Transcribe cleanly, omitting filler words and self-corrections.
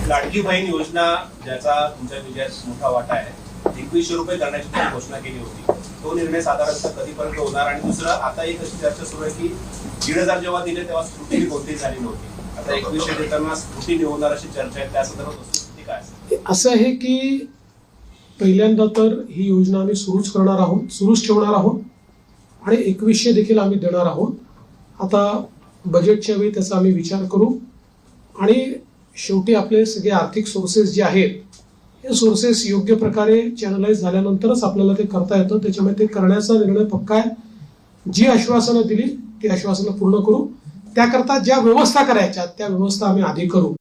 लाडकी बहीण योजना ज्याचा तुमच्या विजयात मोठा वाटा आहे, 2100 रुपये करण्याची तुम्ही घोषणा केली होती, तो निर्णय साधारणतः कधीपर्यंत होणार? आणि दुसरं, आता एक अशी चर्चा सुरू आहे की 1500 जेव्हा दिले तेव्हा स्क्रुटिनी कोणतीही झाली नव्हती, आता 2100 देताना स्क्रुटिनी होणार अशी चर्चा आहे, त्या संदर्भात वस्तुस्थिती काय असेल? असं आहे की पहिल्यांदा तर ही योजना आम्ही सुरूच ठेवणार आहोत आणि 2100 देखील आम्ही देणार आहोत. आता बजेटच्या वेळी त्याचा आम्ही विचार करू आणि शेवटी आपले सगळे आर्थिक सोर्सेस जे आहेत हे सोर्सेस योग्य प्रकारे चॅनलाइज झाल्यानंतरच आपल्याला ते करता येतं. त्याच्यामुळे ते करण्याचा निर्णय पक्का आहे. जी आश्वासनं दिली ती आश्वासनं पूर्ण करू. त्याकरता ज्या व्यवस्था करायच्या त्या व्यवस्था आम्ही आधी करू.